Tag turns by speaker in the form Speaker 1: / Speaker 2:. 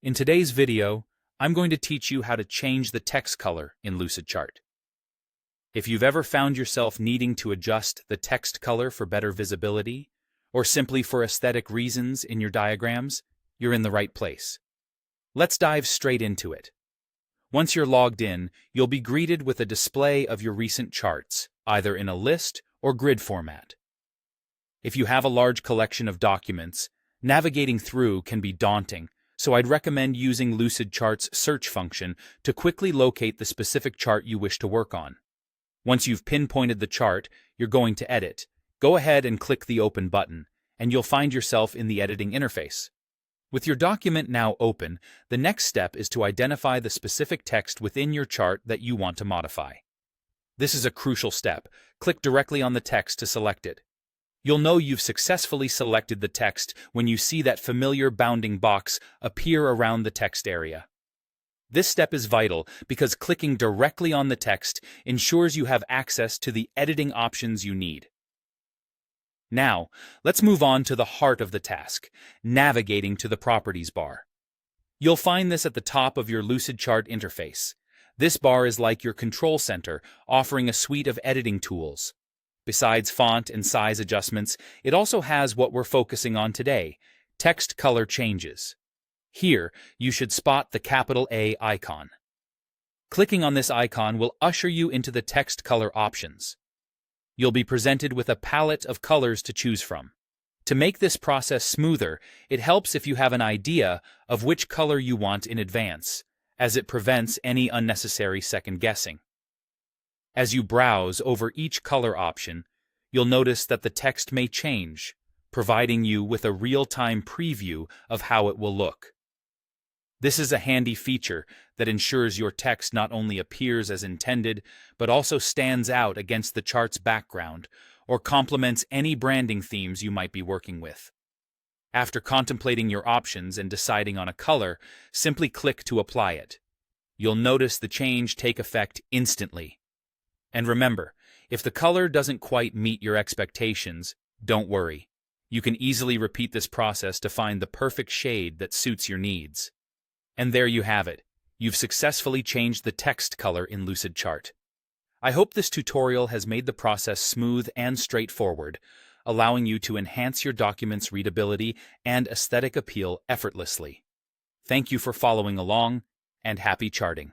Speaker 1: In today's video, I'm going to teach you how to change the text color in Lucidchart. If you've ever found yourself needing to adjust the text color for better visibility, or simply for aesthetic reasons in your diagrams, you're in the right place. Let's dive straight into it. Once you're logged in, you'll be greeted with a display of your recent charts, either in a list or grid format. If you have a large collection of documents, navigating through can be daunting, so I'd recommend using Lucidchart's search function to quickly locate the specific chart you wish to work on. Once you've pinpointed the chart you're going to edit, go ahead and click the Open button, and you'll find yourself in the editing interface. With your document now open, the next step is to identify the specific text within your chart that you want to modify. This is a crucial step. Click directly on the text to select it. You'll know you've successfully selected the text when you see that familiar bounding box appear around the text area. This step is vital because clicking directly on the text ensures you have access to the editing options you need. Now, let's move on to the heart of the task, navigating to the Properties bar. You'll find this at the top of your Lucidchart interface. This bar is like your control center, offering a suite of editing tools. Besides font and size adjustments, it also has what we're focusing on today, text color changes. Here, you should spot the capital A icon. Clicking on this icon will usher you into the text color options. You'll be presented with a palette of colors to choose from. To make this process smoother, it helps if you have an idea of which color you want in advance, as it prevents any unnecessary second-guessing. As you browse over each color option, you'll notice that the text may change, providing you with a real-time preview of how it will look. This is a handy feature that ensures your text not only appears as intended, but also stands out against the chart's background or complements any branding themes you might be working with. After contemplating your options and deciding on a color, simply click to apply it. You'll notice the change take effect instantly. And remember, if the color doesn't quite meet your expectations, don't worry. You can easily repeat this process to find the perfect shade that suits your needs. And there you have it. You've successfully changed the text color in Lucidchart. I hope this tutorial has made the process smooth and straightforward, allowing you to enhance your document's readability and aesthetic appeal effortlessly. Thank you for following along, and happy charting.